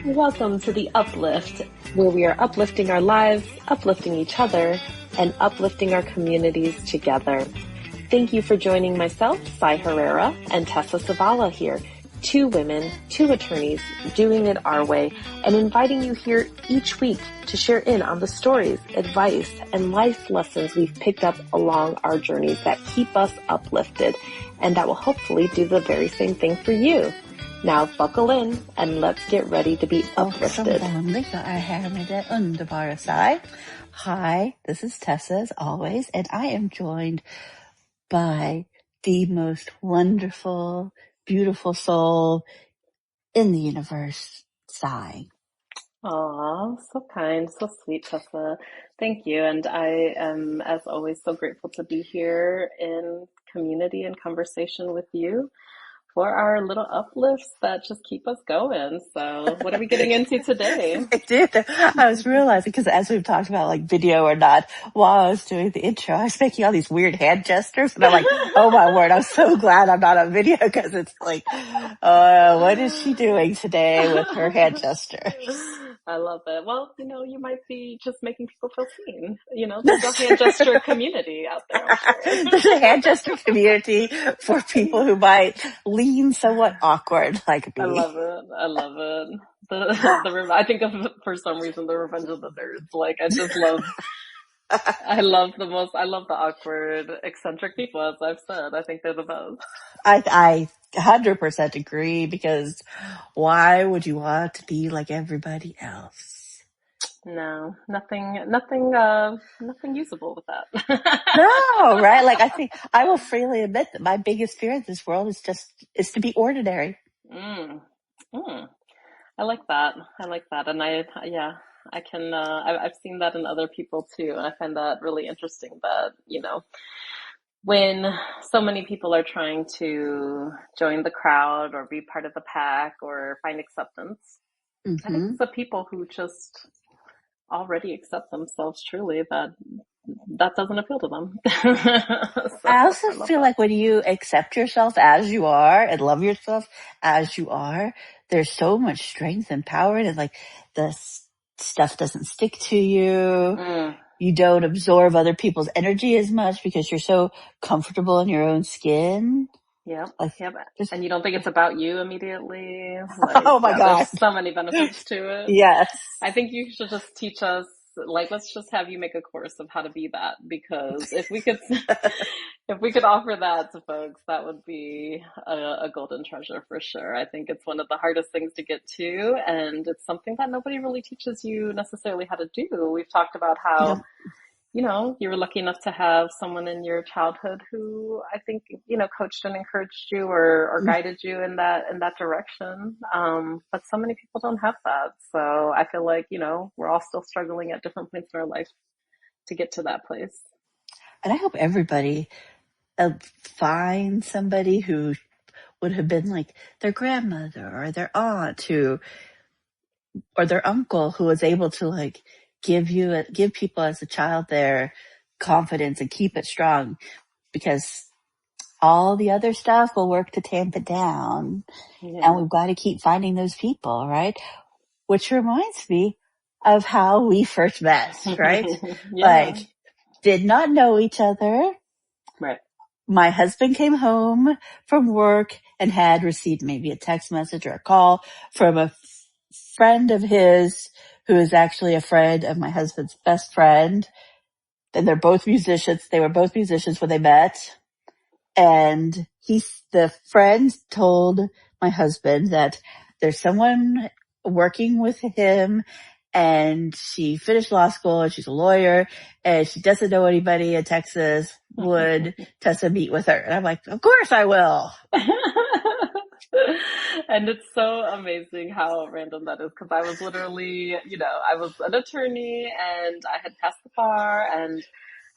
Welcome to the Uplift, where we are uplifting our lives, uplifting each other, and uplifting our communities together. Thank you for joining myself, Sai Herrera, and Tessa Savala here, two women, two attorneys, doing it our way, and inviting you here each week to share in on the stories, advice, and life lessons we've picked up along our journeys that keep us uplifted, and that will hopefully do the very same thing for you. Now buckle in and let's get ready to be uplifted. Som vanligt så är här med det underbara Sai. Hi, this is Tessa as always, and I am joined by the most wonderful, beautiful soul in the universe, Sai. Aw, so kind, so sweet, Tessa. Thank you. And I am, as always, so grateful to be here in community and conversation with you for our little uplifts that just keep us going. So what are we getting into today? I was realizing, because as we've talked about like video or not, while I was doing the intro, I was making all these weird hand gestures, and I'm like, oh my word, I'm so glad I'm not on video, because it's like, what is she doing today with her hand gestures? I love it. Well, you might be just making people feel seen. There's a hand gesture community out there, I'm sure. There's a hand gesture community for people who might lean somewhat awkward like me. I love it. I think of, for some reason, the Revenge of the Nerds. Like, I just love, I love the awkward, eccentric people, as I've said. I think they're the best. I 100% agree, because why would you want to be like everybody else? No, nothing usable with that. No, right? Like, I think I will freely admit that my biggest fear in this world is to be ordinary. I like that. And I can, I've seen that in other people too. And I find that really interesting that, when so many people are trying to join the crowd or be part of the pack or find acceptance, I think it's the people who just already accept themselves truly that doesn't appeal to them. I also feel like when you accept yourself as you are and love yourself as you are, there's so much strength and power in it. Like, the stuff doesn't stick to you. You don't absorb other people's energy as much because you're so comfortable in your own skin. Yeah. And you don't think it's about you immediately. Like, oh my God. There's so many benefits to it. Yes. I think you should just teach us, like, let's just have you make a course of how to be that, because if we could offer that to folks, that would be a golden treasure for sure. I think it's one of the hardest things to get to, and it's something that nobody really teaches you necessarily how to do. We've talked about how, you were lucky enough to have someone in your childhood who I think, coached and encouraged you or guided you in that direction. But so many people don't have that. So I feel like, we're all still struggling at different points in our life to get to that place. And I hope everybody finds somebody who would have been like their grandmother or their aunt or their uncle, who was able to like give people as a child their confidence and keep it strong, because all the other stuff will work to tamp it down. And we've got to keep finding those people, right? Which reminds me of how we first met, right? Like, did not know each other. Right. My husband came home from work and had received maybe a text message or a call from a friend of his who is actually a friend of my husband's best friend. And they're both musicians. They were both musicians when they met. And the friend told my husband that there's someone working with him, and she finished law school and she's a lawyer and she doesn't know anybody in Texas. Would Tessa meet with her? And I'm like, of course I will. And it's so amazing how random that is, because I was literally, I was an attorney and I had passed the bar and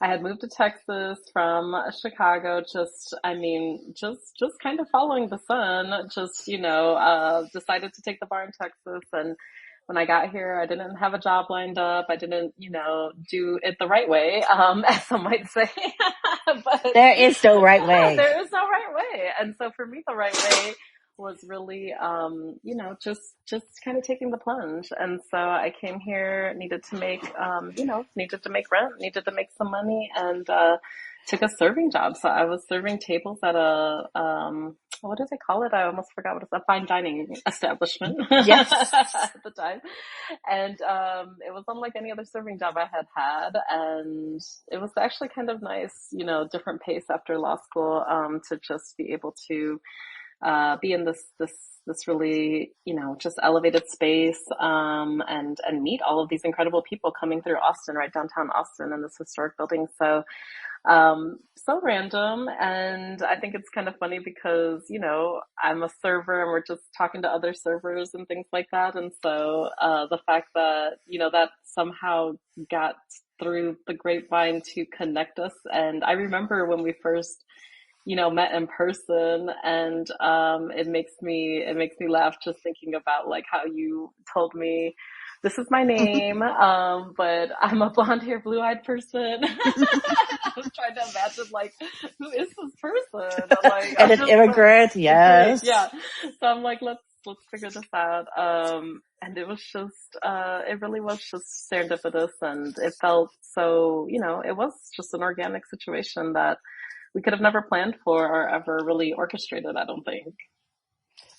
I had moved to Texas from Chicago, just kind of following the sun, decided to take the bar in Texas. And when I got here, I didn't have a job lined up. I didn't, do it the right way, as some might say. But there is no right way. There is no right way. And so for me, the right way was really, just kind of taking the plunge. And so I came here, needed to make, needed to make rent, needed to make some money, and took a serving job. So I was serving tables at a, what do they call it? I almost forgot what it's, a fine dining establishment Yes. at the time. And it was unlike any other serving job I had had. And it was actually kind of nice, different pace after law school, to just be able to be in this really, just elevated space, and meet all of these incredible people coming through Austin, right downtown Austin, in this historic building. So, so random. And I think it's kind of funny because, I'm a server and we're just talking to other servers and things like that. And so, the fact that, that somehow got through the grapevine to connect us. And I remember when we first, met in person, and it makes me laugh just thinking about like how you told me, this is my name, but I'm a blonde hair, blue eyed person. I was trying to imagine like, who is this person? Like, And I'm an just so immigrant, great, yes. yeah. So I'm like, let's figure this out. And it was just, it really was just serendipitous, and it felt so, it was just an organic situation that we could have never planned for or ever really orchestrated, I don't think.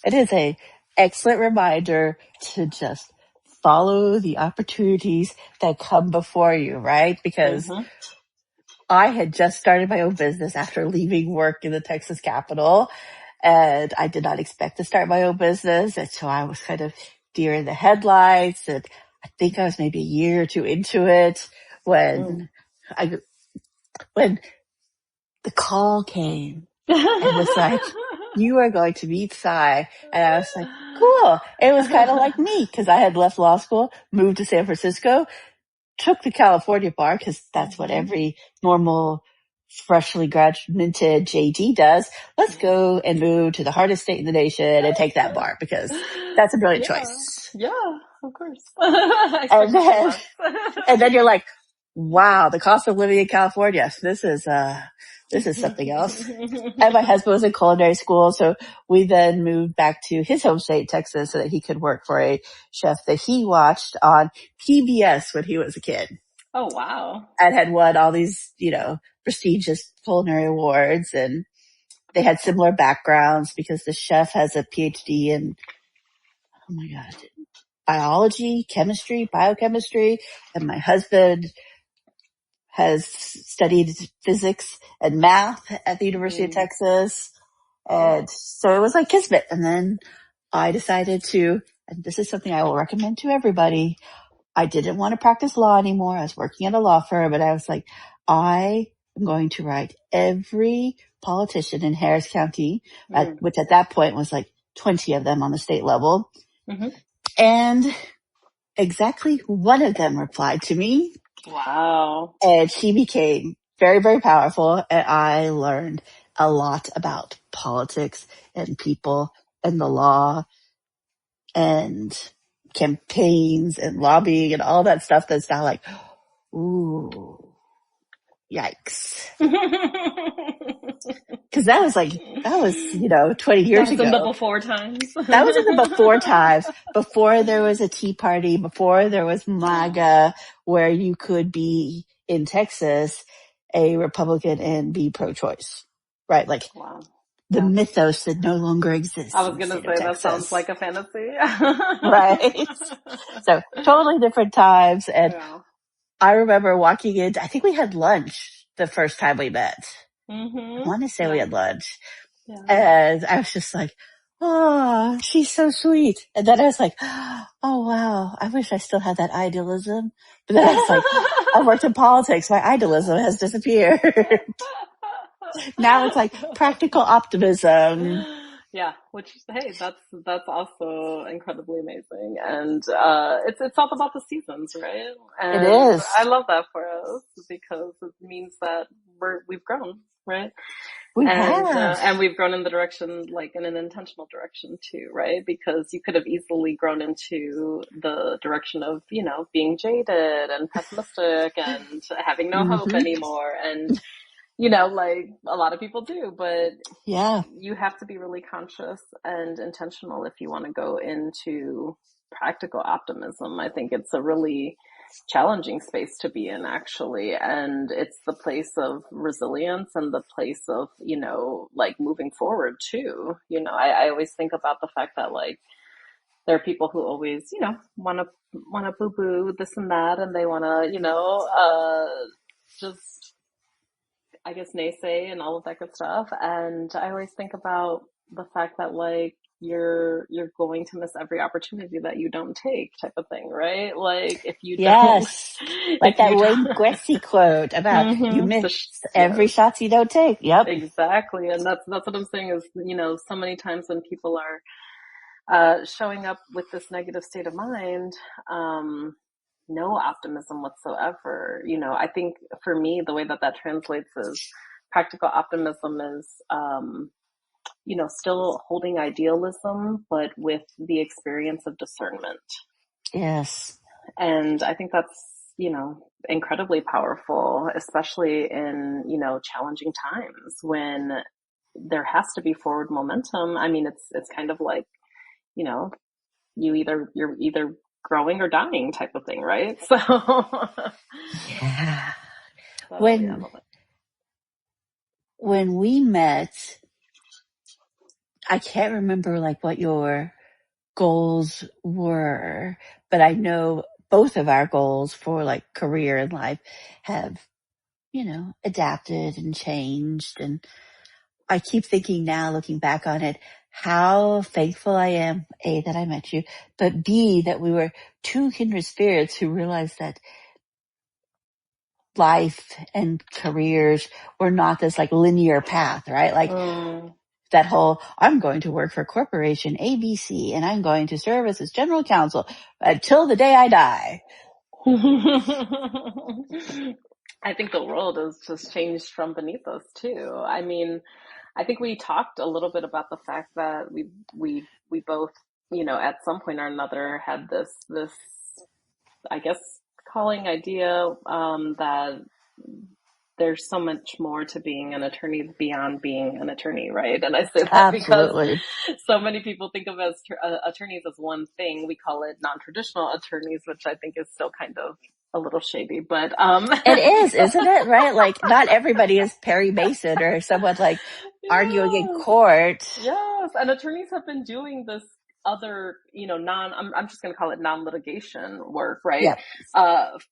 It is a excellent reminder to just follow the opportunities that come before you, right? Because Mm-hmm. I had just started my own business after leaving work in the Texas Capitol, and I did not expect to start my own business. And so I was kind of deer in the headlights, and I think I was maybe a year or two into it when I, when the call came and was like, you are going to meet Cy. And I was like, cool. It was kind of like me because I had left law school, moved to San Francisco, took the California bar because that's what Mm-hmm. every normal freshly minted JD does. Let's go and move to the hardest state in the nation and take that bar because that's a brilliant Yeah, choice. yeah, of course. I And expected then, less. and then you're like, wow, the cost of living in California. This is something else. And my husband was in culinary school, so we then moved back to his home state, Texas, so that he could work for a chef that he watched on PBS when he was a kid Oh, wow. and had won all these, prestigious culinary awards. And they had similar backgrounds because the chef has a PhD in, oh my God, biology, chemistry, biochemistry. And my husband has studied physics and math at the University of Mm, Texas. cool. And so it was like kismet. And then I decided to, and this is something I will recommend to everybody. I didn't want to practice law anymore. I was working at a law firm, but I was like, I am going to write every politician in Harris County, Mm, which at that point was like 20 of them on the state level. mm-hmm. And exactly one of them replied to me, Wow. and she became very, very powerful. And I learned a lot about politics and people and the law and campaigns and lobbying and all that stuff that's now like, ooh, yikes. Cause that was, 20 That years was in the ago. before times. That was in the before times, before there was a Tea Party, before there was MAGA, where you could be in Texas a Republican and be pro-choice, right? Like Wow. the Yeah. mythos that no longer I exists in was the gonna state of say that sounds Texas, like a fantasy. right? So totally different times. And Yeah. I remember walking in, I think we had lunch the first time we met. I Mm-hmm. want to say we Yeah. had lunch. Yeah. And I was just like, oh, she's so sweet. And then I was like, oh wow, I wish I still had that idealism. But then I was like, I worked in politics. My idealism has disappeared. Now it's like practical optimism. Yeah, which, hey, that's also incredibly amazing, and it's all about the seasons, right? It And is. I love that for us because it means that we've grown, right? We have. And we've grown in the direction, like in an intentional direction too, right? Because you could have easily grown into the direction of, being jaded and pessimistic and having no hope Mm-hmm. anymore, and like a lot of people do, but Yeah. you have to be really conscious and intentional if you want to go into practical optimism. I think it's a really challenging space to be in, actually. And it's the place of resilience and the place of, like moving forward too. I always think about the fact that like there are people who always, want to boo boo this and that, and they want to, just I guess naysay and all of that good stuff. And I always think about the fact that like you're going to miss every opportunity that you don't take, type of thing, right? Like if you don't Yes. Like if that you Wayne don't Gretzky quote about you miss every yes, shot you don't take. Yep. exactly. And that's what I'm saying is, so many times when people are showing up with this negative state of mind, no optimism whatsoever. I think for me, the way that that translates is practical optimism is, still holding idealism, but with the experience of discernment. Yes. And I think that's, incredibly powerful, especially in, challenging times when there has to be forward momentum. I mean, it's kind of like, you know, you're either growing or dying type of thing, right? So, Yeah. so yeah, I When love it. when we met, I can't remember like what your goals were, but I know both of our goals for like career and life have, adapted and changed. And I keep thinking now, looking back on it, how thankful I am, A, that I met you, but B, that we were two kindred spirits who realized that life and careers were not this like linear path, right? Like Mm. that whole, I'm going to work for corporation ABC and I'm going to serve as its general counsel until the day I die. I think the world has just changed from beneath us too. I mean, I think we talked a little bit about the fact that we both, at some point or another had this, I guess, calling idea, that there's so much more to being an attorney beyond being an attorney, right? And I say that because Absolutely. so many people think of as attorneys as one thing. We call it non-traditional attorneys, which I think is still kind of a little shady, but It is, isn't it? Right? Like not everybody is Perry Mason or someone like arguing in yes, court. yes, and attorneys have been doing this other, I'm just going to call it non-litigation work, right? Yep.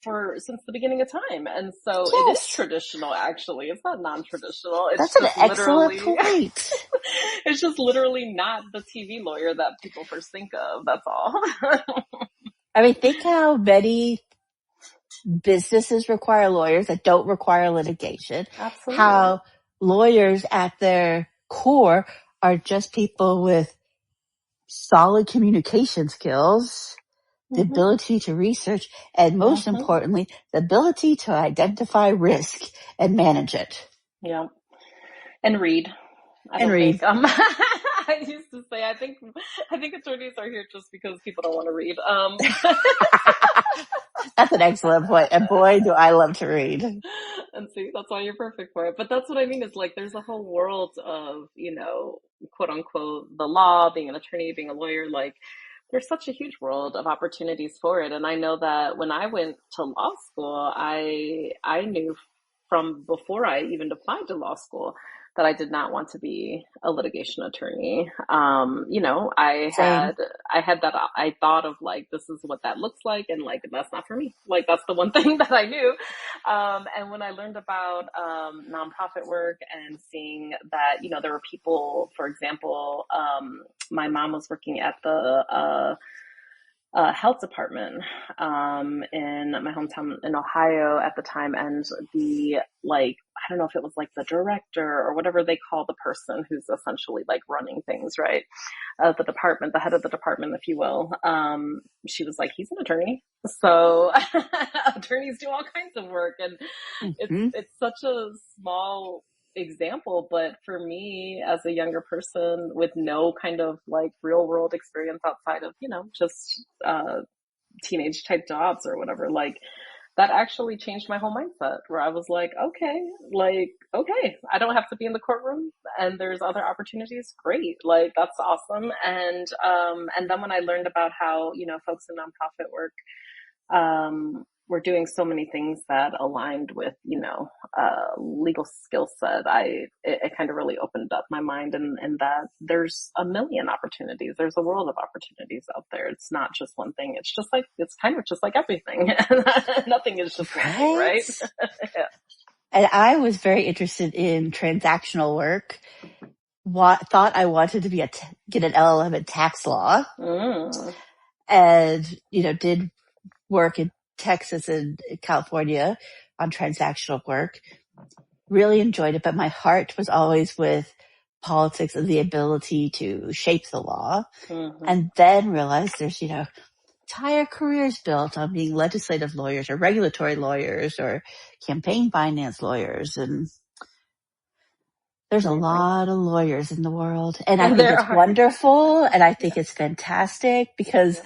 For since the beginning of time. And so it is Yes. traditional, actually. It's not non-traditional. It's That's an just excellent literally, point. it's just literally not the TV lawyer that people first think of. That's all. I mean, think how many businesses require lawyers that don't require litigation. Absolutely. How lawyers at their core are just people with solid communication skills, the Hmm. ability to research, and most Hmm. importantly, the ability to identify risk and manage it. Yeah. And read. I And don't read. think I used to say I think attorneys are here just because people don't want to read. That's an excellent point. And boy, do I love to read. And see, that's why you're perfect for it. But that's what I mean is like there's a whole world of, quote unquote, the law, being an attorney, being a lawyer, like there's such a huge world of opportunities for it. And I know that when I went to law school, I knew from before I even applied to law school that I did not want to be a litigation attorney. Same. I had that, I thought of like, this is what that looks like. And like, that's not for me. Like, that's the one thing that I knew. And when I learned about, nonprofit work and seeing that, there were people, for example, my mom was working at the, health department, in my hometown in Ohio at the time. And the, like, I don't know if it was like the director or whatever they call the person who's essentially like running things, right? The department, the head of the department, if you will. She was like, he's an attorney. So attorneys do all kinds of work. And Hmm. it's such a small example, but for me as a younger person with no kind of like real world experience outside of, just teenage type jobs or whatever, like that actually changed my whole mindset where I was okay, I don't have to be in the courtroom and there's other opportunities. Great. Like, that's awesome. And then when I learned about how, folks in nonprofit work, were doing so many things that aligned with, legal skill set, it kind of really opened up my mind, and that there's a million opportunities. There's a world of opportunities out there. It's not just one thing. It's kind of just like everything. Nothing is just one thing, right? Yeah. And I was very interested in transactional work. Thought I wanted to get an LLM in tax law. And, did work in Texas and California on transactional work. Really enjoyed it, but my heart was always with politics and the ability to shape the law. And then realized there's, entire careers built on being legislative lawyers or regulatory lawyers or campaign finance lawyers. And there's a lot of lawyers in the world. And I think it's wonderful. And I think it's fantastic because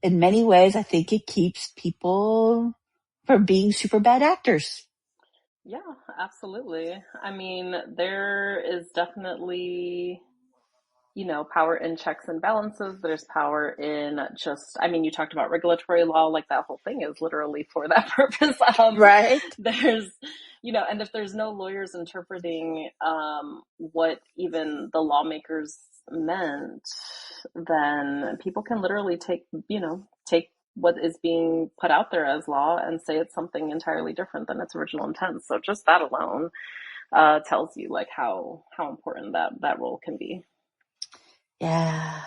in many ways, I think it keeps people from being super bad actors. Yeah, absolutely. I mean, there is definitely, power in checks and balances. There's power in you talked about regulatory law, like that whole thing is literally for that purpose. Right. There's, and if there's no lawyers interpreting what even the lawmakers meant, then people can literally take what is being put out there as law and say it's something entirely different than its original intent. So just that alone tells you like how important that role can be. Yeah.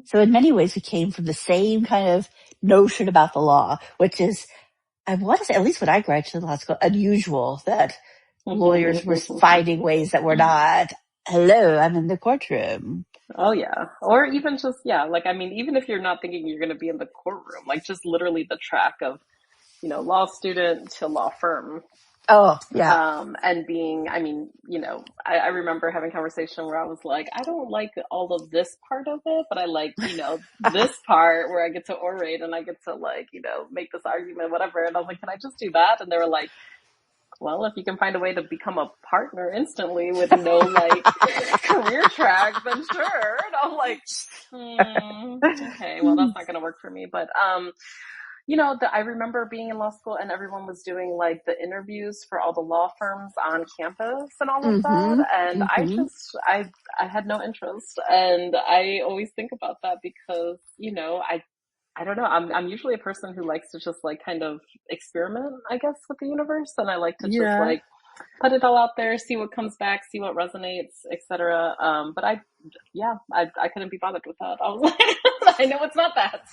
So in many ways, we came from the same kind of notion about the law, which is, I want to say, at least when I graduated law school, unusual that lawyers were finding ways that were not, hello, I'm in the courtroom. Oh, yeah. Or even just, even if you're not thinking you're going to be in the courtroom, like just literally the track of, law student to law firm. Oh, yeah. And being, I remember having a conversation where I was like, I don't like all of this part of it, but I like, this part where I get to orate and I get to make this argument, whatever. And I was like, can I just do that? And they were like, well, if you can find a way to become a partner instantly with no career track, then sure. And I'm like, okay, well, that's not going to work for me. But, I remember being in law school and everyone was doing the interviews for all the law firms on campus and all of that. And I had no interest. And I always think about that because, I don't know. I'm usually a person who likes to just kind of experiment, I guess, with the universe. And I like to just put it all out there, see what comes back, see what resonates, etc. But I couldn't be bothered with that. I was like, I know it's not that.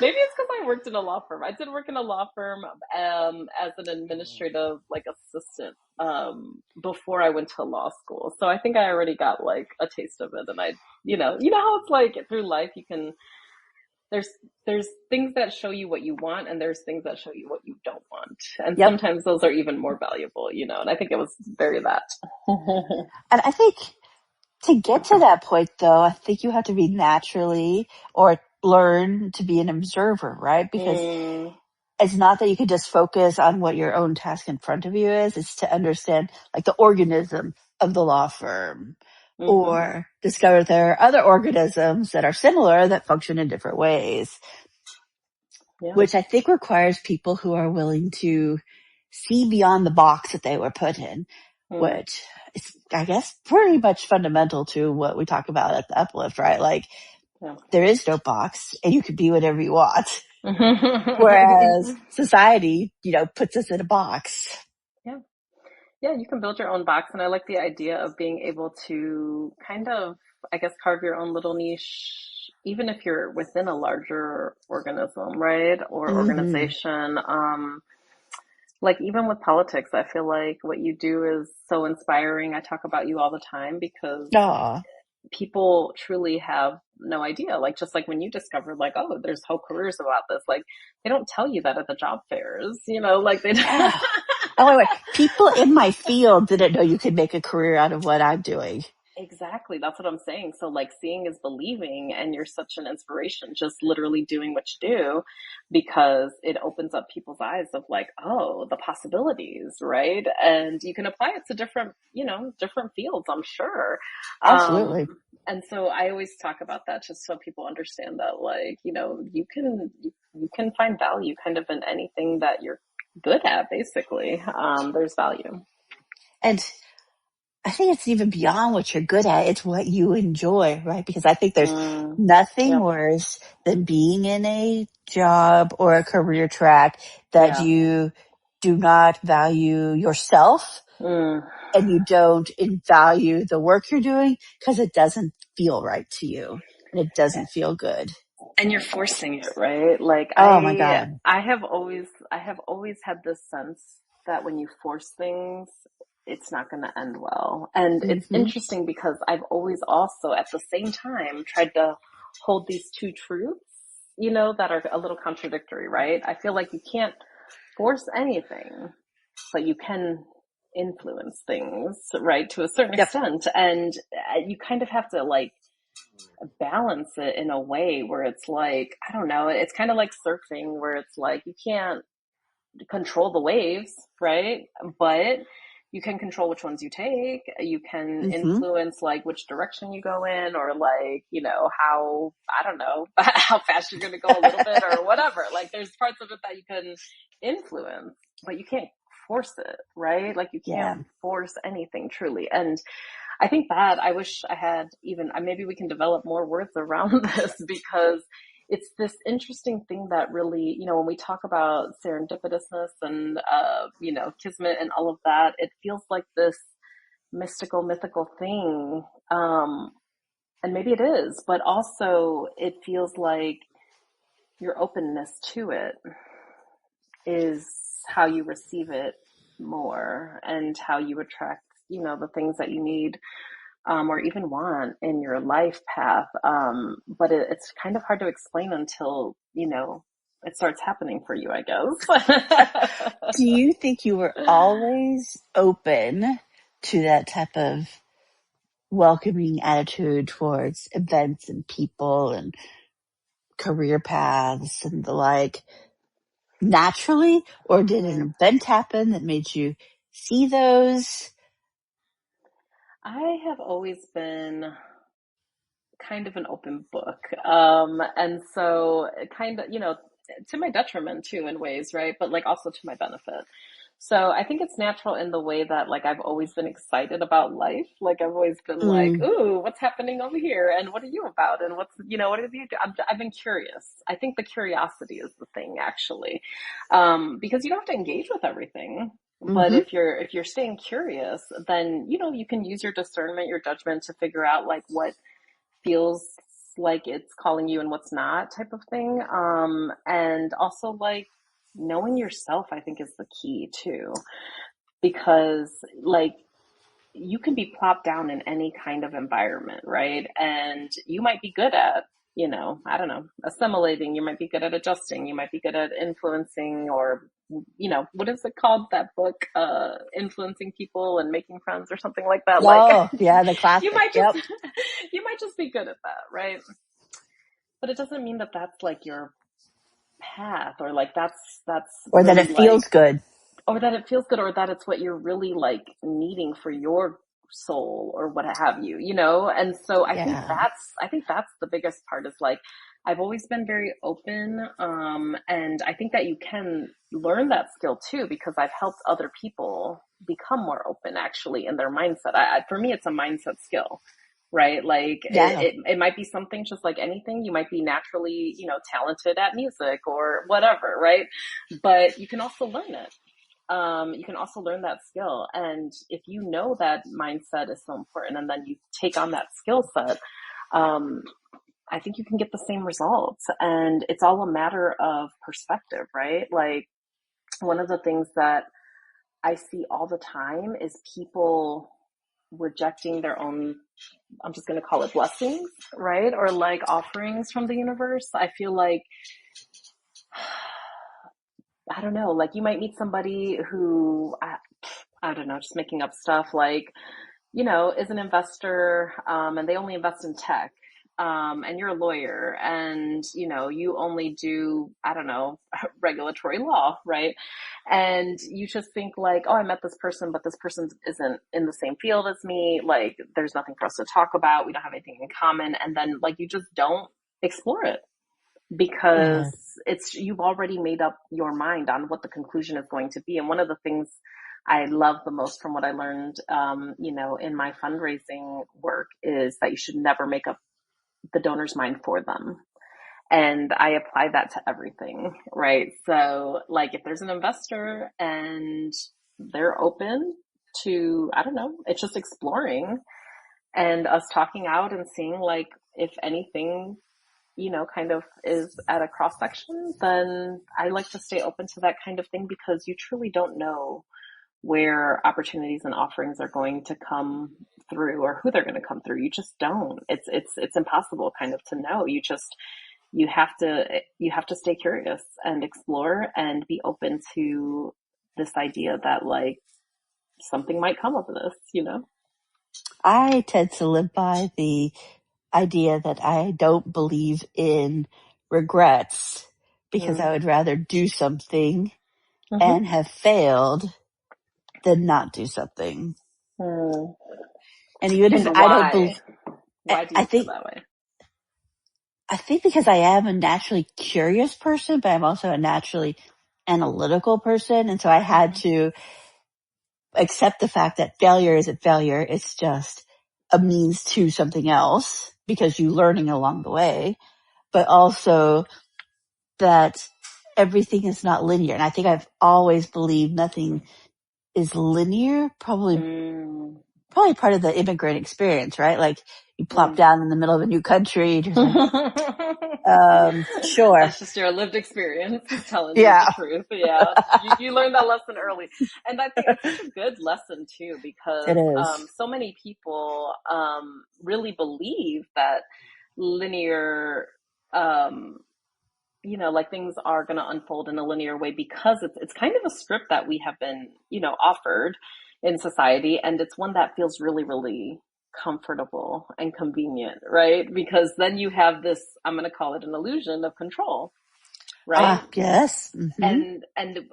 Maybe it's because I worked in a law firm. I did work in a law firm as an administrative assistant before I went to law school. So I think I already got a taste of it. And I, how it's through life, you can, there's things that show you what you want and there's things that show you what you don't want. And sometimes those are even more valuable, and I think it was very that. And I think to get to that point, though, I think you have to be naturally or learn to be an observer, right? Because it's not that you can just focus on what your own task in front of you is. It's to understand the organism of the law firm or discover there are other organisms that are similar that function in different ways, which I think requires people who are willing to see beyond the box that they were put in, which is, I guess, pretty much fundamental to what we talk about at the Uplift, right? There is no box and you can be whatever you want. Whereas society, puts us in a box. Yeah. Yeah, you can build your own box. And I like the idea of being able to kind of, I guess, carve your own little niche, even if you're within a larger organism, right? Or organization. Even with politics, I feel like what you do is so inspiring. I talk about you all the time because people truly have no idea. Just when you discovered, oh, there's whole careers about this. They don't tell you that at the job fairs, they don't. Oh, wait. People in my field didn't know you could make a career out of what I'm doing. Exactly. That's what I'm saying. So like seeing is believing, and you're such an inspiration just literally doing what you do, because it opens up people's eyes of like, oh, the possibilities, right? And you can apply it to different, different fields, I'm sure. Um, Absolutely. and so I always talk about that just so people understand that like, you can find value kind of in anything that you're good at, basically. There's value. And I think it's even beyond what you're good at. It's what you enjoy, right? Because I think there's Mm, nothing yep. worse than being in a job or a career track that Yeah. you do not value yourself Mm. and you don't value the work you're doing because it doesn't feel right to you and it doesn't feel good. And you're forcing it, right? Like Oh my I God. I have always I have always had this sense that when you force things, it's not going to end well. And it's Hmm. interesting because I've always also at the same time tried to hold these two truths, that are a little contradictory, right? I feel like you can't force anything, but you can influence things, right, to a certain Yep. extent. And you kind of have to like balance it in a way where it's like, I don't know, it's kind of like surfing where it's like you can't control the waves, right? But you can control which ones you take. You can Hmm. influence like which direction you go in, or like, how, I don't know, how fast you're going to go a little bit or whatever. Like there's parts of it that you can influence, but you can't force it, right? Like you can't Yeah. force anything truly. And I think that I wish I had even, maybe we can develop more words around this, because it's this interesting thing that really, when we talk about serendipitousness and, kismet and all of that, it feels like this mystical, mythical thing. And maybe it is, but also it feels like your openness to it is how you receive it more, and how you attract, the things that you need, or even want in your life path. But it's kind of hard to explain until, it starts happening for you, I guess. Do you think you were always open to that type of welcoming attitude towards events and people and career paths and the like naturally, or did an event happen that made you see those? I have always been kind of an open book. And so kind of, to my detriment too in ways, right? But like also to my benefit. So I think it's natural in the way that like I've always been excited about life. Like I've always been like, Mm, ooh, what's happening over here? And what are you about? And what's, what have you do? I've been curious. I think the curiosity is the thing actually. Because you don't have to engage with everything. But mm-hmm. if you're staying curious, then, you can use your discernment, your judgment to figure out like what feels like it's calling you and what's not, type of thing. And also like knowing yourself, I think is the key too, because like you can be plopped down in any kind of environment, right? And you might be good at, I don't know, assimilating. You might be good at adjusting. You might be good at influencing, or, what is it called? That book, Influencing People and Making Friends, or something like that. Like Oh, yeah, the you classic. might just, Yep. you might just be good at that, right? But it doesn't mean that that's like your path, or like that's Or that really it feels like, good. or that it feels good, or that it's what you're really like needing for your soul, or what have you, And so Yeah. I think that's the biggest part, is like I've always been very open, and I think that you can learn that skill too, because I've helped other people become more open actually in their mindset. For me, it's a mindset skill, right? Like Yeah. it might be something just like anything. You might be naturally, talented at music or whatever, right? But you can also learn it. You can also learn that skill. And if you know that mindset is so important, and then you take on that skill set, um, I think you can get the same results. And it's all a matter of perspective, right? Like one of the things that I see all the time is people rejecting their own, I'm just going to call it blessings, right? Or like offerings from the universe. I feel like, I don't know, like you might meet somebody who, I don't know, just making up stuff, like is an investor, and they only invest in tech, and you're a lawyer, and you only do, I don't know, regulatory law, right? And you just think like, oh, I met this person, but this person isn't in the same field as me. Like, there's nothing for us to talk about. We don't have anything in common, and then like you just don't explore it because Yeah. it's you've already made up your mind on what the conclusion is going to be. And one of the things I love the most from what I learned, in my fundraising work is that you should never make up the donor's mind for them. And I apply that to everything, right? So, like, if there's an investor and they're open to, I don't know, it's just exploring and us talking out and seeing, like, if anything kind of is at a cross section, then I like to stay open to that kind of thing because you truly don't know where opportunities and offerings are going to come through or who they're going to come through. You just don't. It's impossible kind of to know. You have to stay curious and explore and be open to this idea that like something might come of this. I tend to live by the idea that I don't believe in regrets because I Mm. would rather do something Mm-hmm. and have failed than not do something. Mm. And even if And I don't believe, why? Why do I you feel think, that way? I think because I am a naturally curious person, but I'm also a naturally analytical person. And so I had Mm-hmm. to accept the fact that failure isn't failure. It's just a means to something else because you're learning along the way, but also that everything is not linear. And I think I've always believed nothing is linear, Mm. probably part of the immigrant experience, right? Like you plop Mm. down in the middle of a new country, you're just like, sure. That's just your lived experience telling you the Yeah. truth. Yeah, you learned that lesson early, and I think it's such a good lesson too It because is. so many people really believe that linear, um, like things are going to unfold in a linear way because it's kind of a script that we have been offered in society, and it's one that feels really really comfortable and convenient, right? Because then you have this, I'm going to call it an illusion of control, right? Yes. Hmm.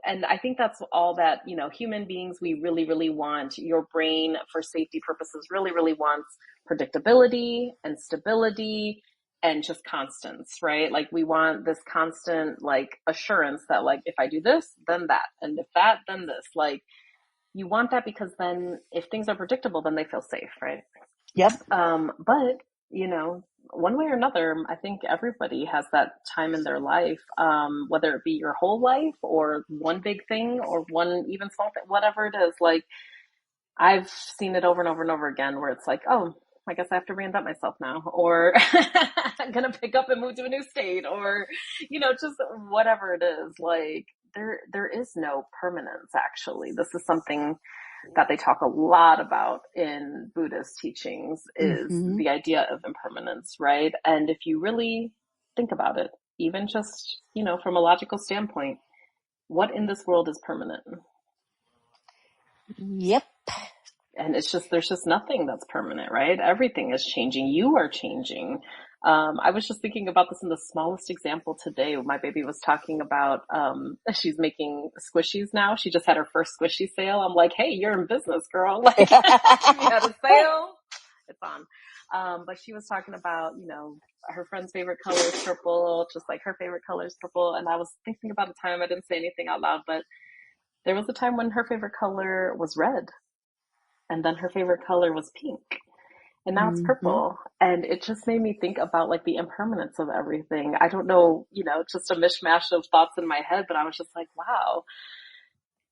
And I think that's all that human beings, we really really want. Your brain for safety purposes really really wants predictability and stability and just constants, right? Like we want this constant like assurance that like if I do this then that, and if that then this, like you want that because then if things are predictable then they feel safe, right? Yep. But one way or another, I think everybody has that time in their life, whether it be your whole life or one big thing or one even small thing, whatever it is. Like I've seen it over and over and over again, where it's like, oh, I guess I have to reinvent myself now, or I'm gonna pick up and move to a new state, or just whatever it is. Like there is no permanence. Actually, this is something that they talk a lot about in Buddhist teachings is Hmm. the idea of impermanence, right? And if you really think about it, even just, from a logical standpoint, what in this world is permanent? Yep. And there's just nothing that's permanent, right? Everything is changing. You are changing. I was just thinking about this in the smallest example today. My baby was talking about, she's making squishies now. She just had her first squishy sale. I'm like, hey, you're in business, girl. Like, if you had a sale, it's on. But she was talking about, her friend's favorite color is purple, just like her favorite color is purple. And I was thinking about a time, I didn't say anything out loud, but there was a time when her favorite color was red, and then her favorite color was pink, and now it's Hmm. purple. And it just made me think about like the impermanence of everything. I don't know, just a mishmash of thoughts in my head, but I was just like, wow,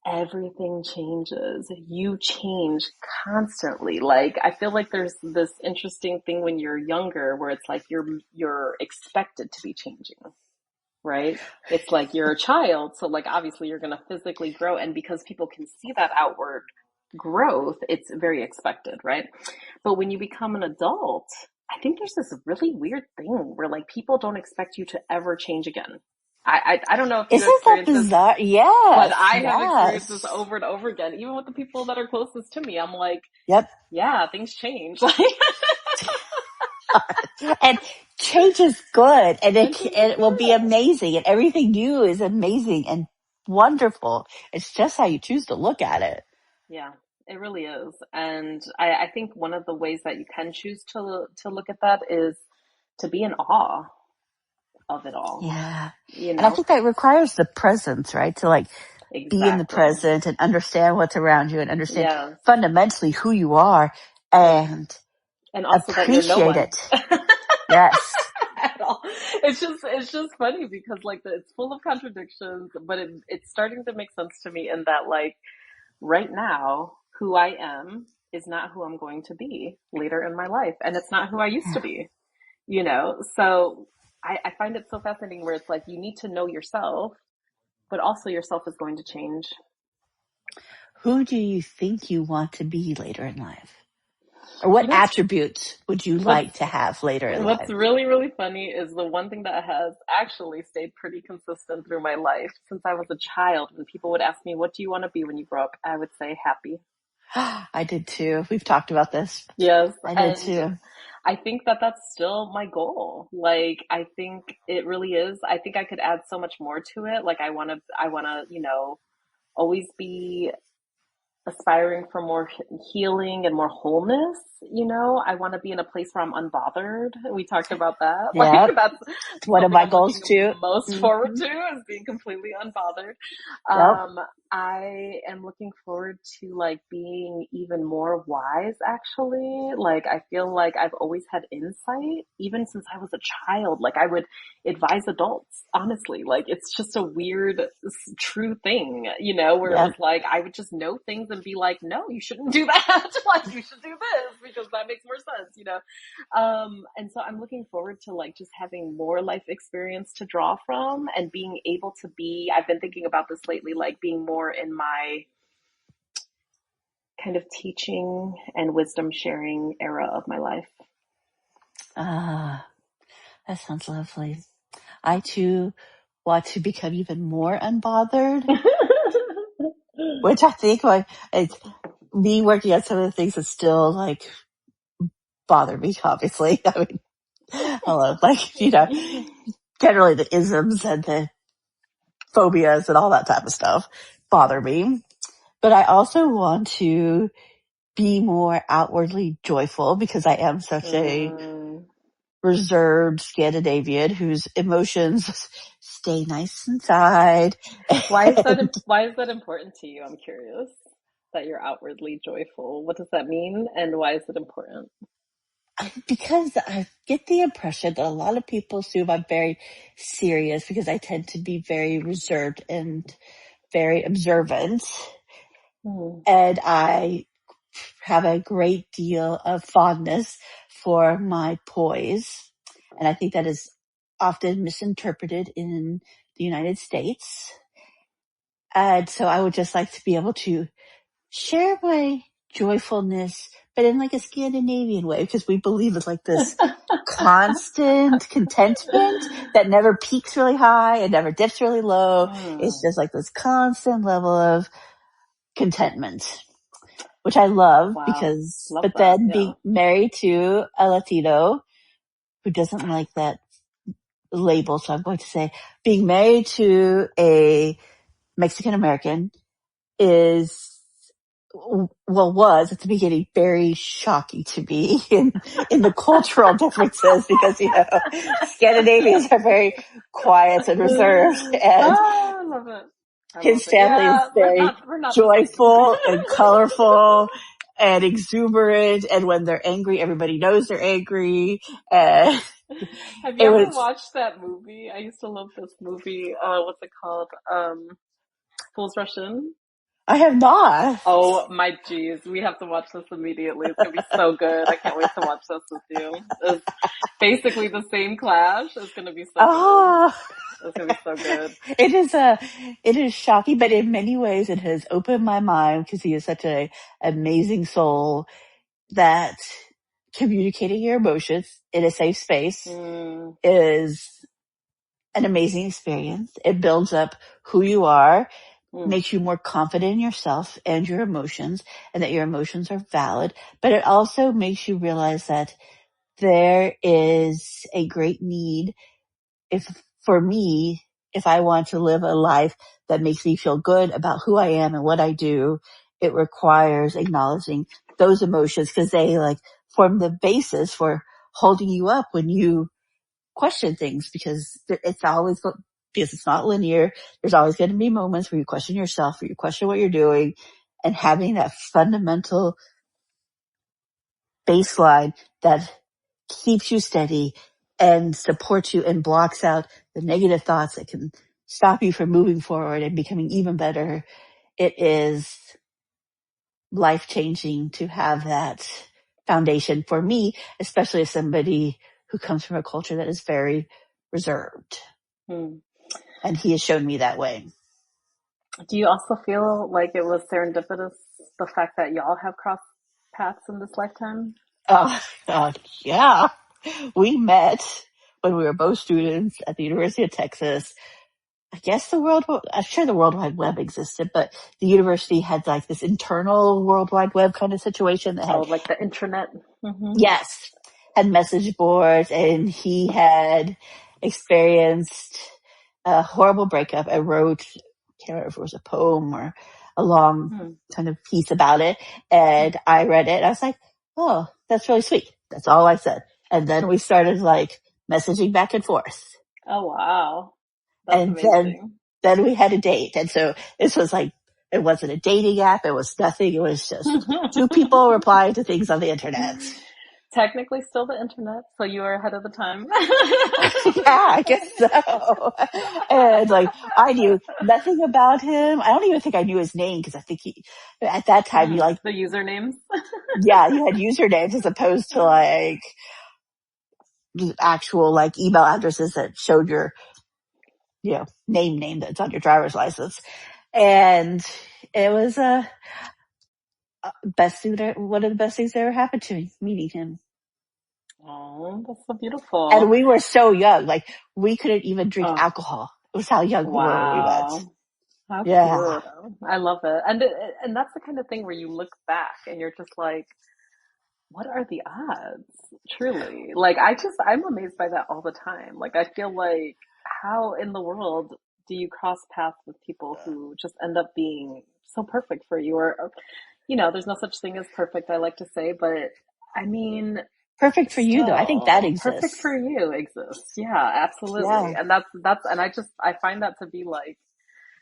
everything changes. You change constantly. Like I feel like there's this interesting thing when you're younger where it's like you're expected to be changing, right? It's like you're a child, so like obviously you're going to physically grow, and because people can see that outward growth, it's very expected, right? But when you become an adult, I think there's this really weird thing where like people don't expect you to ever change again. I don't know if you Isn't that experience this, bizarre? but Yes, I have experienced this yes. over and over again, even with the people that are closest to me. I'm like, Yep. yeah, things change. And change is good, and And change is it will be good. amazing, and everything new is amazing and wonderful. It's just how you choose to look at it. Yeah, it really is. And I think one of the ways that you can choose to look at that is to be in awe of it all, Yeah. you And I know? think that requires the presence, right? To like be in the Exactly. present and understand what's around you and understand Yes. fundamentally who you are Ex- and And also that you're no appreciate one. it. Yes. At all. It's just funny because like it's full of contradictions, but it's starting to make sense to me in that like right now, who I am is not who I'm going to be later in my life, and it's not who I used to be, you know? So I find it so fascinating where it's like you need to know yourself, but also yourself is going to change. Who do you think you want to be later in life? Or what You know attributes would you what's like to have later in what's life? really, really funny is the one thing that has actually stayed pretty consistent through my life since I was a child. When people would ask me, what do you want to be when you grow up? I would say happy. I did too. We've talked about this. Yes. I did And too. I think that that's still my goal. Like, I think it really is. I think I could add so much more to it. Like, you know, always be aspiring for more healing and more wholeness. You know, I want to be in a place where I'm unbothered. We talked about that. Like, Yep. that's One of something my I'm looking goals too. most forward Hmm. to is being completely unbothered. Yep. Um, I am looking forward to like being even more wise, actually. Like, I feel like I've always had insight, even since I was a child. Like, I would advise adults, honestly. Like, it's just a weird, true thing, you know, where it was Yep. like, I would just know things and be like, no, you shouldn't do that. Like, you should do this because that makes more sense, you know? And so I'm looking forward to like just having more life experience to draw from and being able to be, I've been thinking about this lately, like being more in my kind of teaching and wisdom sharing era of my life. Ah, that sounds lovely. I too want to become even more unbothered, which I think like it's me working on some of the things that still like bother me, obviously. I mean, hello, like, generally the isms and the phobias and all that type of stuff bother me. But I also want to be more outwardly joyful because I am such a Mm. reserved Scandinavian whose emotions stay nice inside. And Why is that important to you? I'm curious that you're outwardly joyful. What does that mean and why is it important? because I get the impression that a lot of people assume I'm very serious because I tend to be very reserved and very observant. Hmm. And I have a great deal of fondness for my poise. And I think that is often misinterpreted in the United States. And so I would just like to be able to share my joyfulness, but in like a Scandinavian way, because we believe it's like this constant contentment that never peaks really high and never dips really low. It's Hmm. just like this constant level of contentment, which I love Wow. because, Love but that. then Yeah. being married to a Latino who doesn't like that label. So I'm going to say being married to a Mexican American is, well, was at the beginning very shocking to me in the cultural differences because, Scandinavians are very quiet and reserved and Ah, I love it. I love his it. family is Yeah, very we're not the same. joyful and colorful and exuberant. And when they're angry, everybody knows they're angry. And Have you it ever was, watched that movie? I used to love this movie. What's it called? Fools Rush In. I have not. Oh my geez, we have to watch this immediately. It's gonna be so good. I can't wait to watch this with you. It's basically the same clash. It's gonna be so good. Oh, It's gonna be so good. it is shocking, but in many ways it has opened my mind because he is such a amazing soul that communicating your emotions in a safe space Mm, is an amazing experience. It builds up who you are, Mm, makes you more confident in yourself and your emotions, and that your emotions are valid. But it also makes you realize that there is a great need if for me, if I want to live a life that makes me feel good about who I am and what I do, it requires acknowledging those emotions because they like form the basis for holding you up when you question things because because it's not linear. There's always going to be moments where you question yourself, where you question what you're doing, and having that fundamental baseline that keeps you steady and supports you and blocks out the negative thoughts that can stop you from moving forward and becoming even better. It is life changing to have that foundation for me, especially as somebody who comes from a culture that is very reserved. mm. And he has shown me that way. Do you also feel like it was serendipitous, the fact that y'all have crossed paths in this lifetime? Oh, yeah. We met when we were both students at the University of Texas. I guess I'm sure the World Wide Web existed, but the university had like this internal World Wide Web kind of situation that Oh, had, like the intranet? Hmm. yes, had message boards, and he had experienced a horrible breakup. I wrote, can't remember if it was a poem or a long Hmm. kind of piece about it, and I read it. I was like, oh, that's really sweet. That's all I said. And then we started like messaging back and forth. Oh, wow. That's And amazing. then we had a date. And so this was like, it wasn't a dating app. It was nothing. It was just two people replying to things on the internet. Technically still the internet, so you were ahead of the time. Yeah, I guess so. And like, I knew nothing about him. I don't even think I knew his name because I think at that time, you like, The usernames. yeah, you had usernames as opposed to like actual like email addresses that showed your, name that's on your driver's license. And it was one of the best things that ever happened to me, meeting him. Oh, that's so And beautiful. we were so young, like we couldn't even drink Oh, alcohol. It was how young we were when we met. wow. How Yeah. cute. I love it. And that's the kind of thing where you look back and you're just like, what are the odds? Truly. Like I'm amazed by that all the time. Like I feel like how in the world do you cross paths with people who just end up being so perfect for you or there's no such thing as perfect, I like to say, but I mean, Perfect for you though. I think that still perfect exists. for you exists. Yeah, absolutely. Yeah. And that's and I find that to be like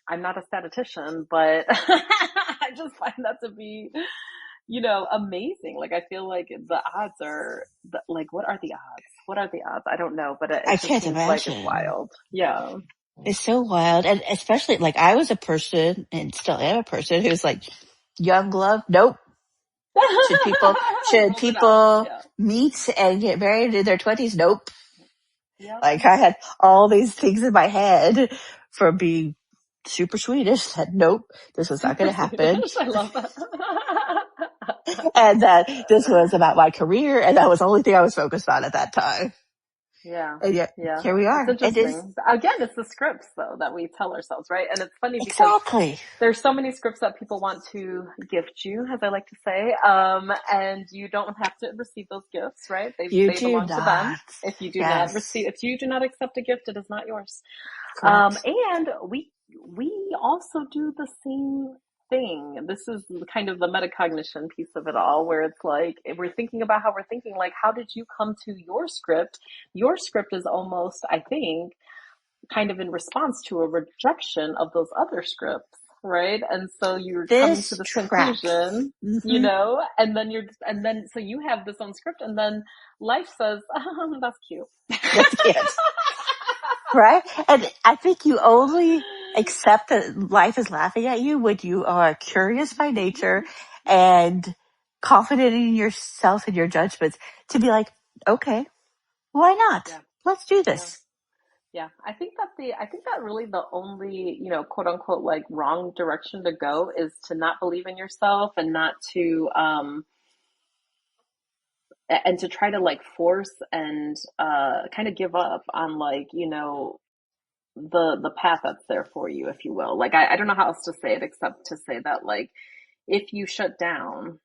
I'm not a statistician, but I just find that to be, amazing. Like, I feel like the odds are, like, what are the odds? What are the odds? I don't know, but I it just can't seems like it's imagine. wild. Yeah. It's so wild. And especially like I was a person and still am a person who's like young love. Nope. Should Ruled it out. people Yeah. meet and get married in their 20s? Nope. Yep. Like I had all these things in my head from being super Swedish that nope, this was not going Super to happen. Swedish. I love that. And that this was about my career and that was the only thing I was focused on at that time. Yeah. And yet Yeah. here we It's are. It is interesting. Again, it's the scripts though that we tell ourselves, right? And it's funny because exactly. there's so many scripts that people want to gift you, as I like to say, and you don't have to receive those gifts, right? You They do belong to them. not. If Yes. you do not accept a gift, it is not yours. Correct. And we also do the same thing. This is kind of the metacognition piece of it all, where it's like if we're thinking about how we're thinking, like how did you come to your script? Your script is almost, I think, kind of in response to a rejection of those other scripts, right? And so you're coming to This this tracks. conclusion, Hmm. and then so you have this own script, and then life says, that's cute. That's it. Right? And I think you only accept that life is laughing at you when you are curious by nature and confident in yourself and your judgments to be like, okay, why not? Yeah, Let's do yeah. this. Yeah, I think that really the only, quote unquote, like wrong direction to go is to not believe in yourself and not to and to try to like force and kind of give up on like, the path that's there for you, if you will. Like I don't know how else to say it except to say that like if you shut down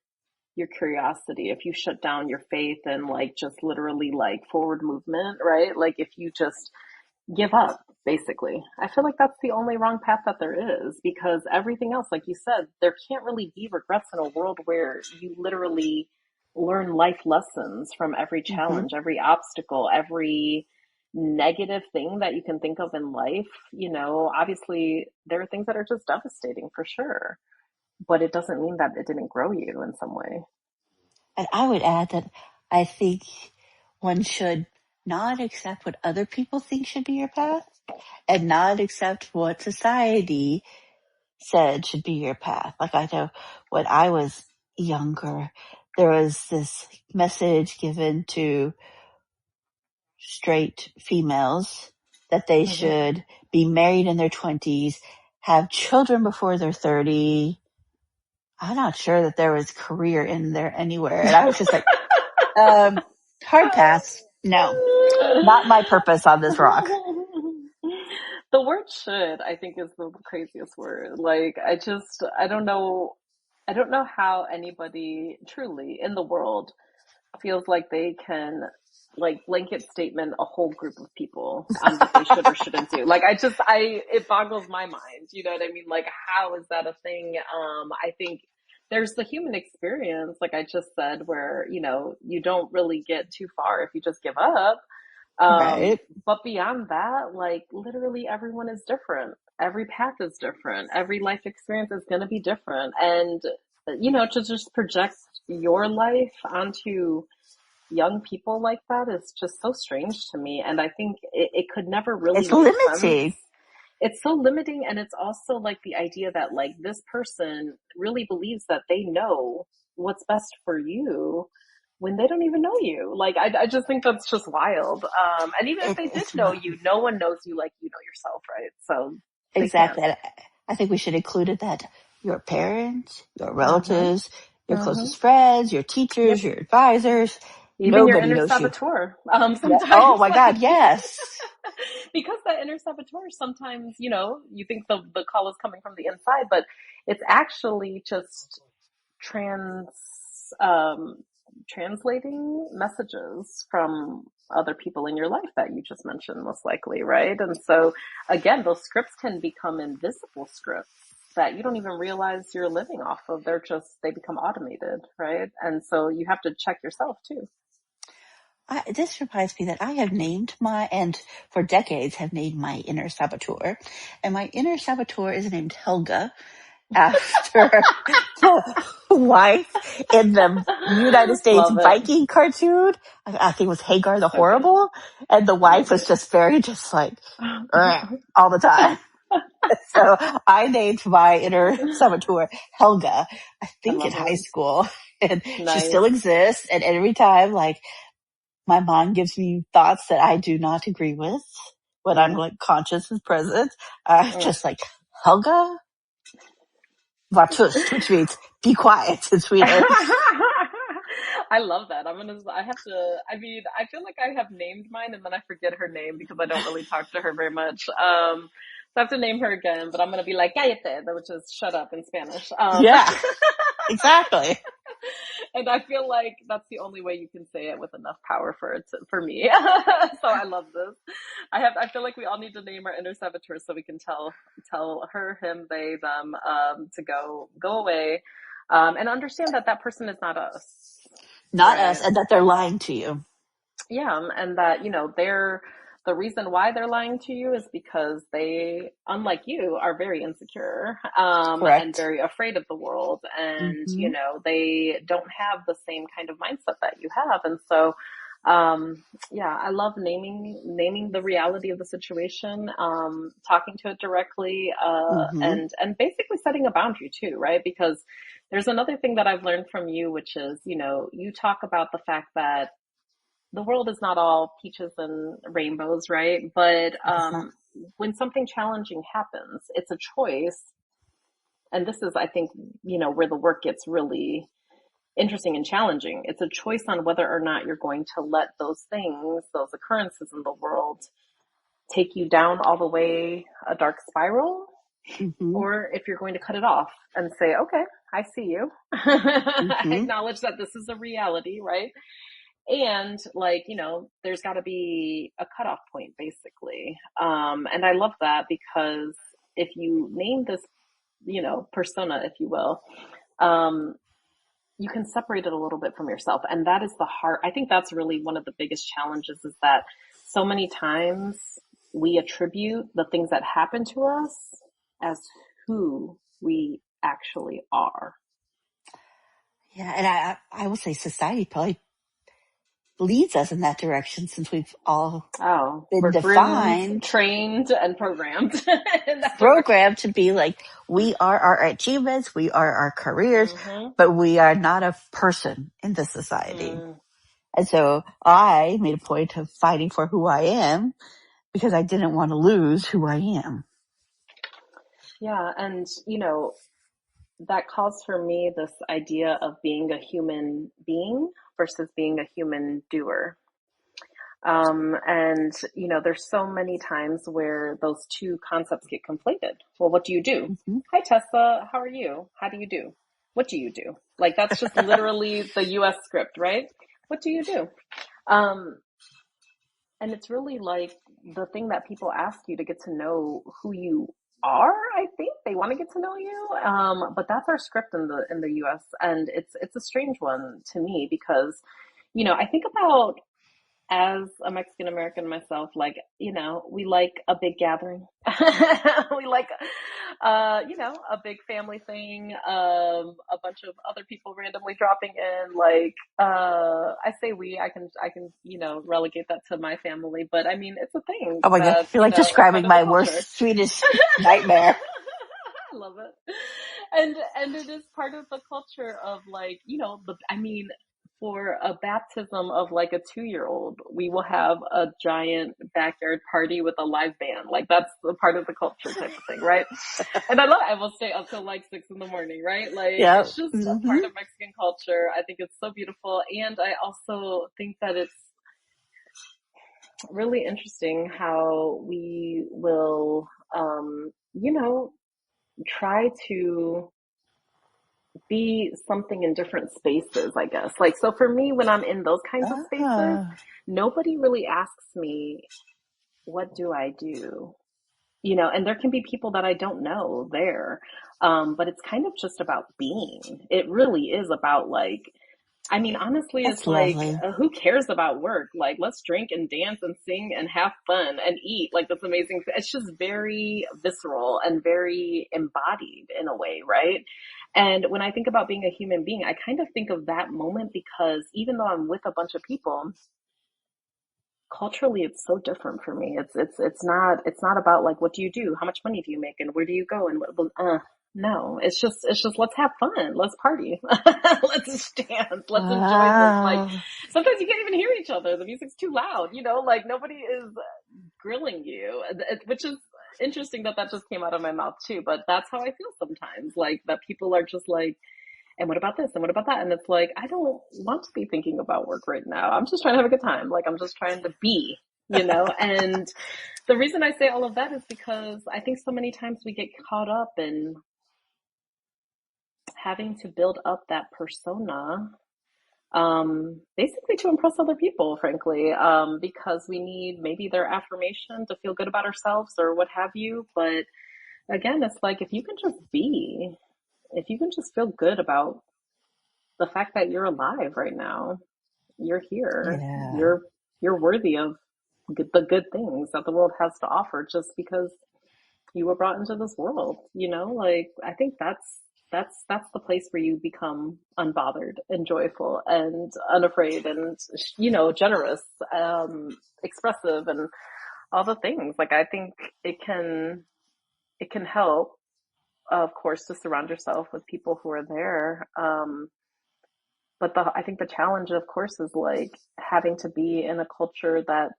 your curiosity, if you shut down your faith and like just literally like forward movement, right? Like if you just give up, basically. I feel like that's the only wrong path that there is because everything else, like you said, there can't really be regrets in a world where you literally learn life lessons from every Hmm. challenge, every obstacle, every negative thing that you can think of in life. You know, obviously, there are things that are just devastating for sure, but it doesn't mean that it didn't grow you in some way. And I would add that I think one should not accept what other people think should be your path and not accept what society said should be your path. Like I know when I was younger, there was this message given to straight females that they Hmm. should be married in their 20s, have children before they're 30. I'm not sure that there was career in there anywhere. And I was just like, um, hard pass. No, not my purpose on this rock. The word should, I think, is the craziest word. Like, I don't know how anybody truly in the world feels like they can, like, blanket statement a whole group of people on what they should or shouldn't do. Like, it boggles my mind. You know what I mean? Like, how is that a thing? I think there's the human experience, like I just said, where, you know, you don't really get too far if you just give up. Right. But beyond that, like literally everyone is different. Every path is different. Every life experience is going to be different. And, you know, to just project your life onto young people like that is just so strange to me. And I think it could never really It's make sense. limiting. It's so limiting. And it's also like the idea that like this person really believes that they know what's best for you when they don't even know you. Like, I just think that's just wild. And even if they did It's know you, no one knows you like you know yourself, right? So they can't. exactly. I think we should include it that your parents, your Mm-hmm. relatives, your Mm-hmm. closest friends, your Yep. teachers, your advisors, Even your nobody inner knows you. saboteur. Yeah. Oh Sometimes my God. like Yes. because that inner saboteur sometimes, you know, you think the call is coming from the inside, but it's actually just trans um translating messages from other people in your life that you just mentioned most likely, right? And so again, those scripts can become invisible scripts that you don't even realize you're living off of. They become automated, right? And so you have to check yourself too. This reminds me that I have named and for decades have named my inner saboteur. And my inner saboteur is named Helga after the wife in the United States Love it. Viking cartoon. I think it was Hagar the So good. Horrible. And the wife Love was it. just very just like, "Ugh," all the time. So I named my inner saboteur Helga, I I think in love high it. school. And she still Nice. exists. And every time like my mom gives me thoughts that I do not agree with when I'm Mm, like conscious and present, I'm mm. just like, Helga, war tyst, which means be quiet in Swedish. I love that. I have to, I mean, I feel like I have named mine and then I forget her name because I don't really talk to her very much. So I have to name her again, but I'm going to be like, cállate, which is shut up in Spanish. Yeah, exactly. And I feel like that's the only way you can say it with enough power for me. So I love this. I feel like we all need to name our inner saboteurs so we can tell her, him, they, them, to go away, and understand that that person is not us, Not us, right? and that they're lying to you. Yeah, and that, you know, the reason why they're lying to you is because they, unlike you, are very insecure, and Correct. very afraid of the world. And, you Hmm. know, they don't have the same kind of mindset that you have. And so, yeah, I love naming the reality of the situation, talking to it directly, Hmm. and basically setting a boundary too, right? Because there's another thing that I've learned from you, which is, you know, you talk about the fact that the world is not all peaches and rainbows, right? But It's not. when something challenging happens, it's a choice. And this is, I think, you know, where the work gets really interesting and challenging. It's a choice on whether or not you're going to let those things, those occurrences in the world, take you down all the way a dark spiral, Mm-hmm. or if you're going to cut it off and say, okay, I see you. I Mm-hmm. acknowledge that this is a reality, right? And like, there's got to be a cutoff point, basically. And I love that because if you name this, persona, if you will, um, you can separate it a little bit from yourself. And that is the heart. I think that's really one of the biggest challenges, is that so many times we attribute the things that happen to us as who we actually are. Yeah, and I will say society probably leads us in that direction, since we've all Oh, been we're groomed, defined, trained, and programmed in that direction. programmed to be like, we are our achievements, we are our careers, Mm-hmm. but we are not a person in the society. Mm. And so I made a point of fighting for who I am, because I didn't want to lose who I am. Yeah, and that calls for me this idea of being a human being versus being a human doer. And there's so many times where those two concepts get conflated. Well, what do you do? Mm-hmm. Hi, Tessa. How are you? How do you do? What do you do? Like, that's just literally the US script, right? What do you do? Um, and it's really like the thing that people ask you to get to know who you are. I think they want to get to know you. But that's our script in the US. And it's a strange one to me because, I think about, as a Mexican American myself, like, we like a big gathering. We like, a big family thing, a bunch of other people randomly dropping in. Like, I say we, I can, relegate that to my family, but I mean, it's a thing Oh my God, that, you're like it's part describing of the my culture. worst Swedish nightmare. I love it. And it is part of the culture of, like, I mean, for a baptism of like a 2-year-old, we will have a giant backyard party with a live band. Like, that's a part of the culture type of thing, right? And I love it. I will stay up till like 6 in the morning, right? Like, Yeah. it's just a Mm-hmm. part of Mexican culture. I think it's so beautiful. And I also think that it's really interesting how we will, try to be something in different spaces, I guess. Like, so for me, when I'm in those kinds of spaces, Oh, nobody really asks me, what do I do? And there can be people that I don't know there. But it's kind of just about being. It really is about, like, I mean, honestly, that's it's like, lovely. who cares about work? Like, let's drink and dance and sing and have fun and eat. Like, this amazing. It's just very visceral and very embodied in a way, right? And when I think about being a human being, I kind of think of that moment because even though I'm with a bunch of people, culturally it's so different for me. It's not about, like, what do you do, how much money do you make, and where do you go, and no, it's just let's have fun, let's party, let's dance, let's enjoy this. Like, Wow. sometimes you can't even hear each other, the music's too loud, like nobody is grilling you, which is interesting that that just came out of my mouth too, but that's how I feel sometimes, like, that people are just like, and what about this? And what about that? And it's like, I don't want to be thinking about work right now. I'm just trying to have a good time. Like, I'm just trying to be. And the reason I say all of that is because I think so many times we get caught up in having to build up that persona, basically to impress other people, frankly, because we need maybe their affirmation to feel good about ourselves or what have you. But again, it's like, if you can just be, if you can just feel good about the fact that you're alive right now, you're here, Yeah. you're worthy of the good things that the world has to offer just because you were brought into this world, like, I think that's the place where you become unbothered and joyful and unafraid and, generous, expressive, and all the things. Like, I think it can help, of course, to surround yourself with people who are there. But I think the challenge, of course, is like having to be in a culture that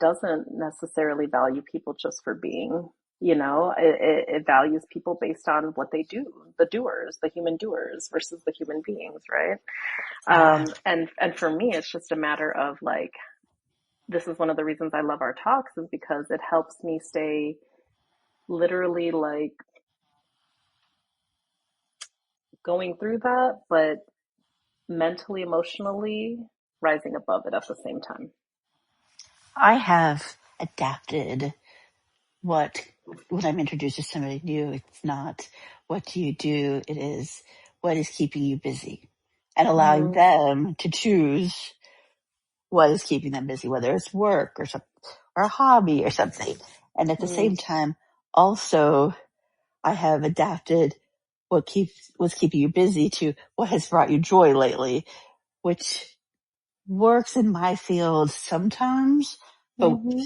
doesn't necessarily value people just for being. It values people based on what they do, the doers, the human doers versus the human beings, right? Yeah. And for me, it's just a matter of, like, this is one of the reasons I love our talks, is because it helps me stay literally like going through that, but mentally, emotionally rising above it at the same time. I have adapted what when I'm introduced to somebody new, it's not what do you do, it is what is keeping you busy. And allowing Mm, them to choose what is keeping them busy, whether it's work or something or a hobby or something. And at the mm, same time, also I have adapted what's keeping you busy to what has brought you joy lately, which works in my field sometimes, but hmm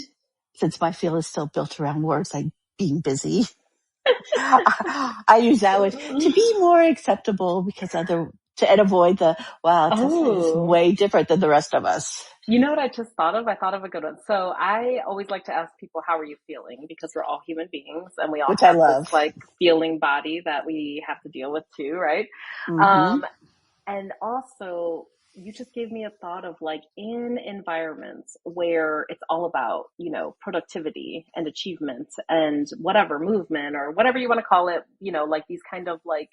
since my field is still built around words like being busy, I use that word to be more acceptable because and avoid the, wow, Tessa is Oh, way different than the rest of us, you know what I just thought of? I thought of a good one. So I always like to ask people, how are you feeling? Because we're all human beings and we all which I have this love. like feeling body that we have to deal with too, right? Hmm. Um, And also, you just gave me a thought of like in environments where it's all about, productivity and achievement and whatever movement or whatever you want to call it, like these kind of like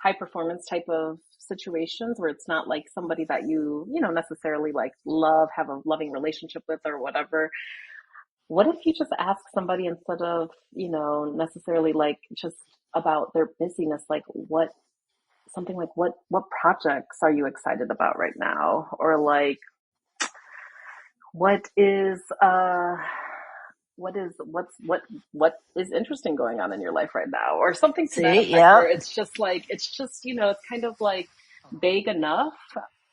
high performance type of situations where it's not like somebody that you necessarily like love, have a loving relationship with or whatever. What if you just ask somebody instead of, necessarily like just about their busyness, like something like what projects are you excited about right now, or like what is what is interesting going on in your life right now, or something to that See, effect, where yep. it's kind of like vague enough,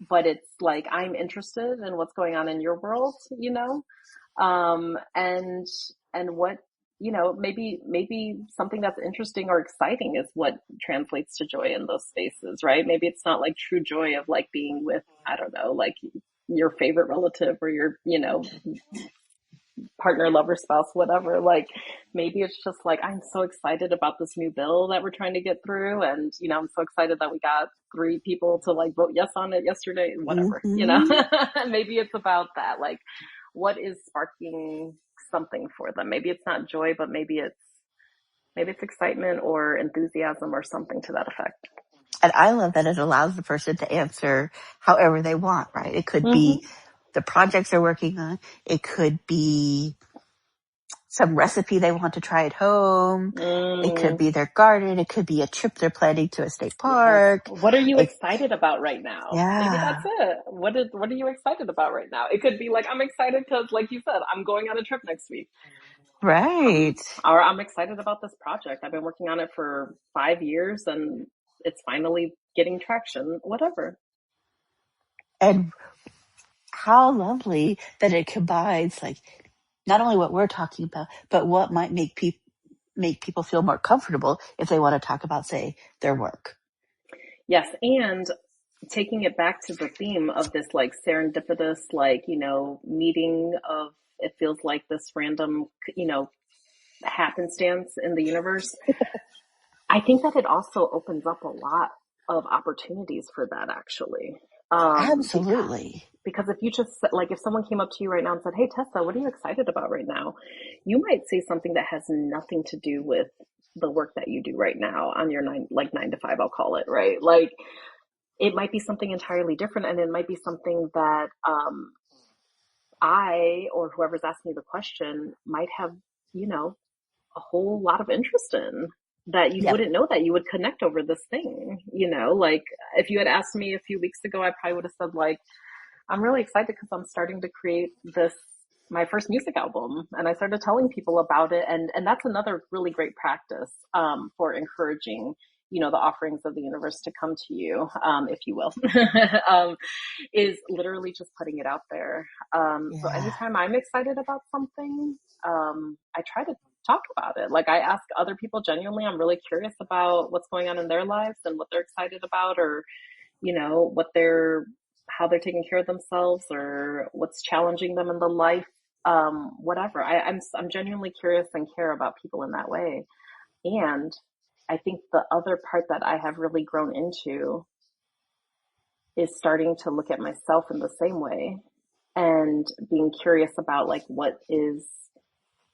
but it's like I'm interested in what's going on in your world, and what, maybe something that's interesting or exciting is what translates to joy in those spaces, right? Maybe it's not like true joy of like being with, I don't know, like your favorite relative or your, partner, lover, spouse, whatever. Like maybe it's just like, I'm so excited about this new bill that we're trying to get through. And, I'm so excited that we got 3 people to like vote yes on it yesterday, whatever, Hmm. maybe it's about that. Like what is sparking something for them? Maybe it's not joy, but maybe it's excitement or enthusiasm or something to that effect. And I love that it allows the person to answer however they want, right? It could be Mm-hmm. the projects they're working on. It could be some recipe they want to try at home. It could Mm, be their garden. It could be a trip they're planning to a state yes. park. What are you It, excited about right now? Maybe that's yeah, it. What are you excited about right now? It could be like, I'm excited because, like you said, I'm going on a trip next week. right. Or I'm excited about this project. I've been working on it for 5 years and it's finally getting traction. Whatever. And how lovely that it combines like not only what we're talking about, but what might make people feel more comfortable if they want to talk about, say, their work. Yes, and taking it back to the theme of this like serendipitous, like, meeting of, it feels like this random, happenstance in the universe. I think that it also opens up a lot of opportunities for that actually. Because Absolutely. if you just like, if someone came up to you right now and said, "Hey Tessa, what are you excited about right now?" You might say something that has nothing to do with the work that you do right now on your 9 to 5, I'll call it, right? Like it might be something entirely different, and it might be something that I or whoever's asking you the question might have, you know, a whole lot of interest in, that you Yep. wouldn't know that you would connect over this thing, like if you had asked me a few weeks ago, I probably would have said like, I'm really excited because I'm starting to create this, my first music album, and I started telling people about it, and that's another really great practice for encouraging, the offerings of the universe to come to you, if you will, um, is literally just putting it out there. So Yeah. anytime I'm excited about something, I try to talk about it. Like I ask other people genuinely, I'm really curious about what's going on in their lives and what they're excited about, or, what how they're taking care of themselves or what's challenging them in the life. Whatever. I'm genuinely curious and care about people in that way. And I think the other part that I have really grown into is starting to look at myself in the same way, and being curious about like what is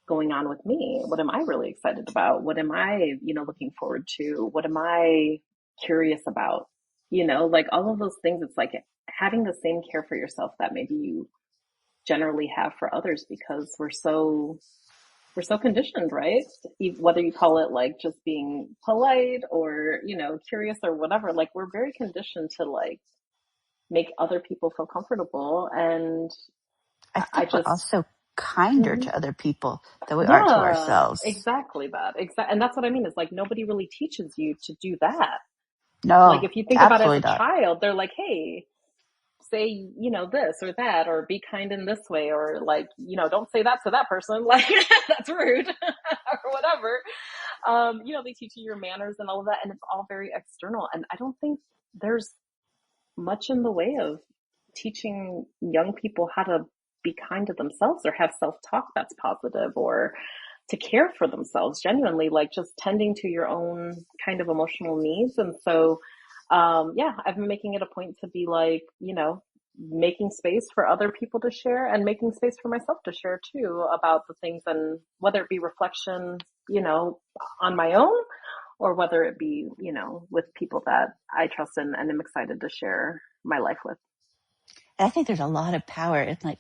going on with me. What am I really excited about? What am I, looking forward to? What am I curious about? Like all of those things, it's like having the same care for yourself that maybe you generally have for others, because we're so conditioned, right? Whether you call it like just being polite or, curious or whatever, like we're very conditioned to like make other people feel comfortable. And I I think we're just, also kinder mhm. to other people than we are to Yeah, ourselves. exactly that. And that's what I mean is like nobody really teaches you to do that. Like No, if you think about it as absolutely a not. child, they're like, hey, say, this or that, or be kind in this way, or like, don't say that to that person. Like that's rude or whatever. They teach you your manners and all of that, and it's all very external. And I don't think there's much in the way of teaching young people how to be kind to themselves or have self-talk that's positive, or to care for themselves genuinely, like just tending to your own kind of emotional needs. And so, yeah, I've been making it a point to be like, making space for other people to share and making space for myself to share too about the things, and whether it be reflection, on my own, or whether it be, with people that I trust and am excited to share my life with. And I think there's a lot of power in like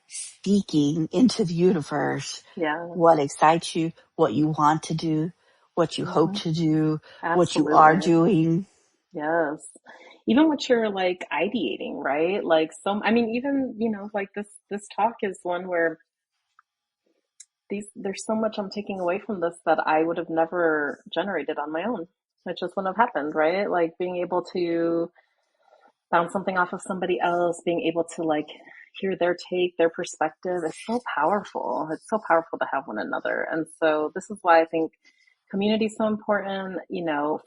speaking into the universe Yeah. what excites you, what you want to do, what you hope Hmm. to do, what you are Absolutely. doing. Yes. Even what you're like ideating, right? Like I mean, even, like this talk is one where there's so much I'm taking away from this that I would have never generated on my own. It just wouldn't have happened, right? Like being able to bounce something off of somebody else, being able to like hear their take, their perspective is so powerful. It's so powerful to have one another. And so this is why I think community is so important.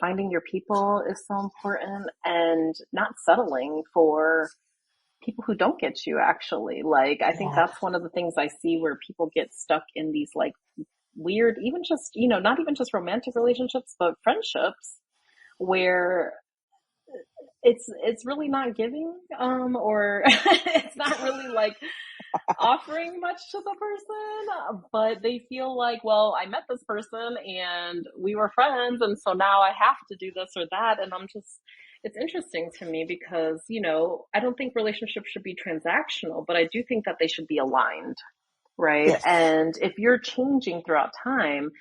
Finding your people is so important, and not settling for people who don't get you actually. Like, I think Yeah. that's one of the things I see where people get stuck in these like weird, even just, not even just romantic relationships, but friendships where it's really not giving, or it's not really like offering much to the person, but they feel like, well, I met this person and we were friends, and so now I have to do this or that. And it's interesting to me because, I don't think relationships should be transactional, but I do think that they should be aligned, right? Yes. And if you're changing throughout time,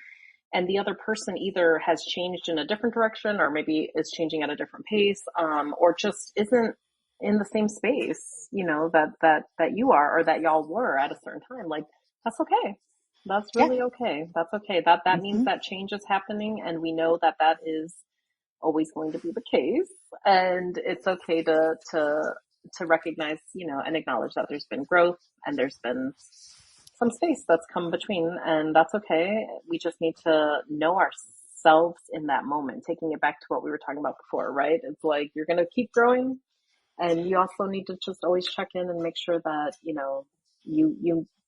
and the other person either has changed in a different direction, or maybe is changing at a different pace, or just isn't in the same space, that you are, or that y'all were at a certain time, like that's okay. That's Yeah. really okay. That's okay. That means Hmm. that change is happening, and we know that that is always going to be the case. And it's okay to recognize, and acknowledge that there's been growth, and there's been some space that's come between, and that's okay. We just need to know ourselves in that moment, taking it back to what we were talking about before, right? It's like you're going to keep growing, and you also need to just always check in and make sure that,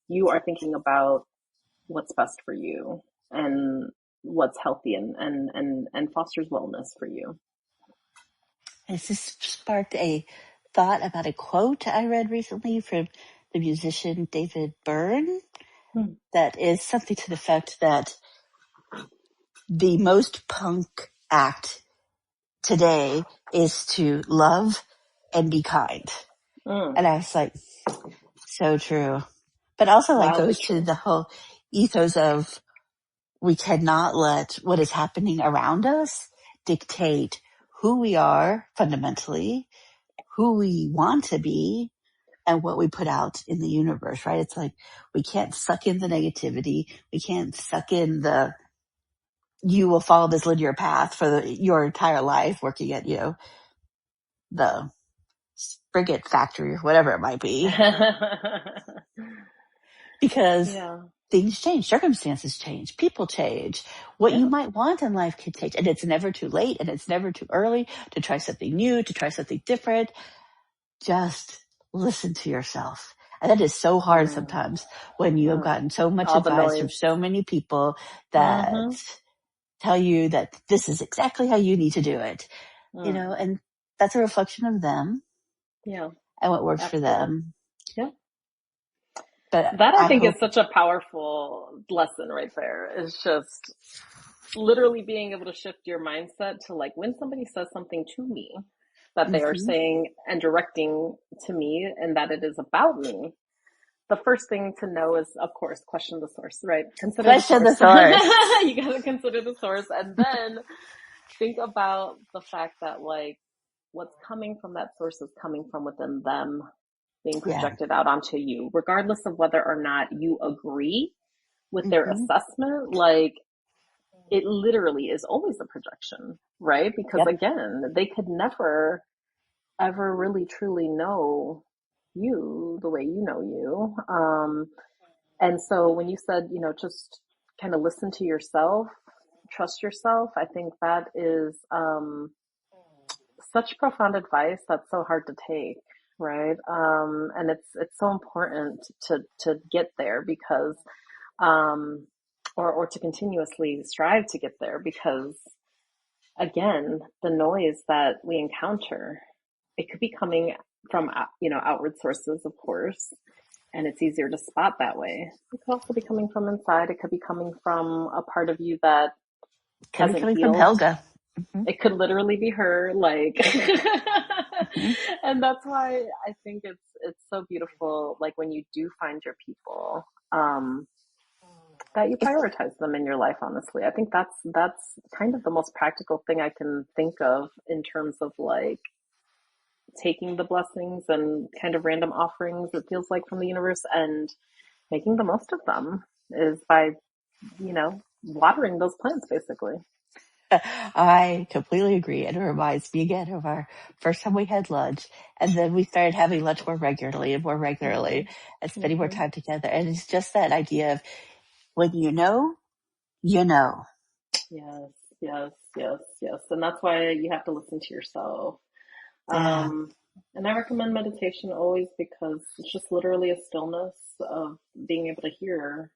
you are thinking about what's best for you, and what's healthy, and fosters wellness for you. This just sparked a thought about a quote I read recently from the musician David Byrne Hmm. that is something to the effect that the most punk act today is to love and be kind. Mm. And I was like, so true. But also like Wildly goes to true. the whole ethos of we cannot let what is happening around us dictate who we are fundamentally, who we want to be, and what we put out in the universe, right? It's like we can't suck in the negativity. We can't suck in the you will follow this linear path for your entire life working at, the frigate factory or whatever it might be, because Yeah. things change, circumstances change, people change. What you Yeah. might want in life can change, and it's never too late and it's never too early to try something new, to try something different. Just listen to yourself. And that is so hard Mm. sometimes when you have Mm. gotten so much All the advice from noise. so many people that Mm-hmm. tell you that this is exactly how you need to do it, Mm. and that's a reflection of them Yeah, and what works for absolutely. them. Yeah. But That I I think is hope, such a powerful lesson right there. It's just literally being able to shift your mindset to like when somebody says something to me that they are hmm saying and directing to me and that it is about me, the first thing to know is, of course, question the source, right? Consider the question the source. source. You got to consider the source and then think about the fact that like what's coming from that source is coming from within them being Yeah. projected out onto you, regardless of whether or not you agree with their hmm assessment. Like it literally is always a projection, right? Because Yep. again, they could never ever really truly know you the way you know you. And so when you said, just kind of listen to yourself, trust yourself, I think that is such profound advice that's so hard to take, right? And it's so important to get there because or to continuously strive to get there because again, the noise that we encounter, it could be coming from outward sources, of course, and it's easier to spot that way. It could also be coming from inside. It could be coming from a part of you that Could be hasn't coming from healed. Helga. hmm It could literally be her, like, hmm and that's why I think it's so beautiful. Like when you do find your people, that you If, prioritize them in your life. Honestly, I think that's kind of the most practical thing I can think of in terms of like taking the blessings and kind of random offerings it feels like from the universe and making the most of them is by watering those plants basically. I completely agree. And it reminds me again of our first time we had lunch. And then we started having lunch more regularly, Mm-hmm. and spending more Mm-hmm. time together. And it's just that idea of when you know. Yes, yes, yes, yes. And that's why you have to listen to yourself. Yeah. Um, and I recommend meditation always because it's just literally a stillness of being able to hear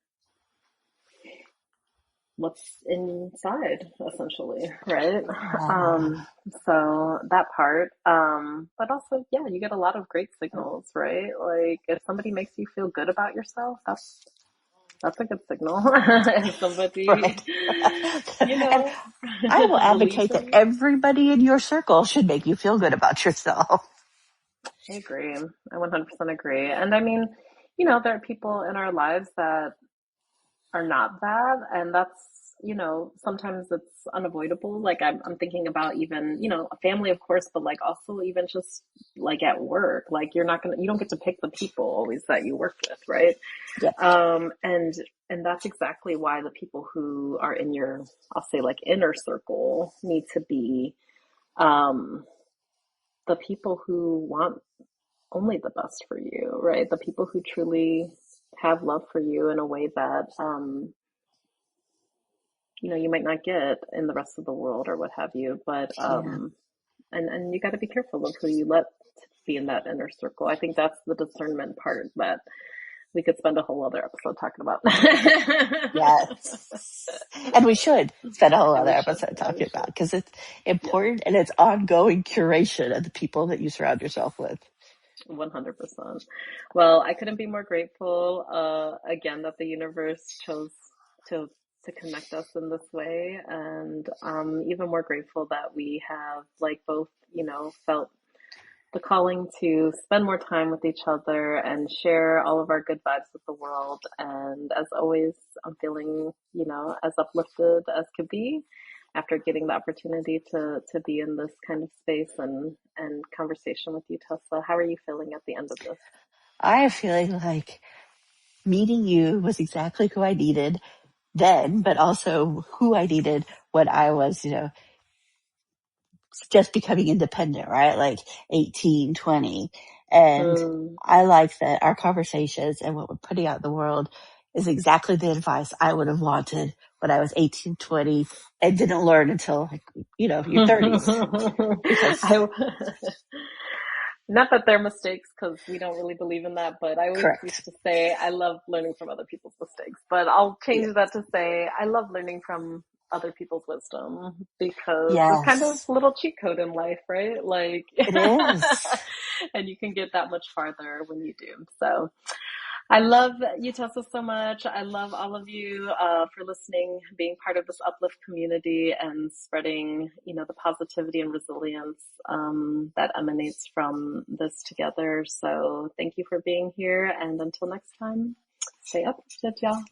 what's inside, essentially, right? Yeah. Um, so that part. But also, yeah, you get a lot of great signals, right? Like if somebody makes you feel good about yourself, that's a good signal. If somebody, Right. you And know, I will believes advocate in that you. everybody in your circle should make you feel good about yourself. I agree. I 100% agree. And I mean, there are people in our lives that are not that, and that's sometimes it's unavoidable. Like I'm thinking about even a family, of course, but like also even just like at work, like you don't get to pick the people always that you work with, right? Yep. And that's exactly why the people who are in your, I'll say, like inner circle need to be um the people who want only the best for you, right? The people who truly have love for you in a way that you might not get in the rest of the world or what have you. But Yeah. and you got to be careful of who you let be in that inner circle. I think that's the discernment part that we could spend a whole other episode talking about. Yes. And we should spend a whole And other we should, episode and we talking about should. because it's Yeah, important and it's ongoing curation of the people that you surround yourself with. 100%. Well, I couldn't be more grateful, again, that the universe chose to to connect us in this way, and even more grateful that we have like both, felt the calling to spend more time with each other and share all of our good vibes with the world. And as always, I'm feeling, as uplifted as could be after getting the opportunity to be in this kind of space and conversation with you, Tessa. How are you feeling at the end of this? I am feeling like meeting you was exactly who I needed then, but also who I needed when I was, just becoming independent, right? Like 18, 20, And Mm. I like that our conversations and what we're putting out in the world is exactly the advice I would have wanted when I was 18, 20, and didn't learn until like, your 30s. Because I, not that they're mistakes because we don't really believe in that, but I always used correct. to say I love learning from other people's mistakes. But I'll Yeah. change that to say I love learning from other people's wisdom because it's kind of Yes, a little cheat code in life, right? Like, it is. and you can get that much farther when you do. So I love you, Tessa, so much. I love all of you for listening, being part of this uplift community, and spreading, the positivity and resilience that emanates from this together. So thank you for being here, and until next time, stay uplifted, y'all.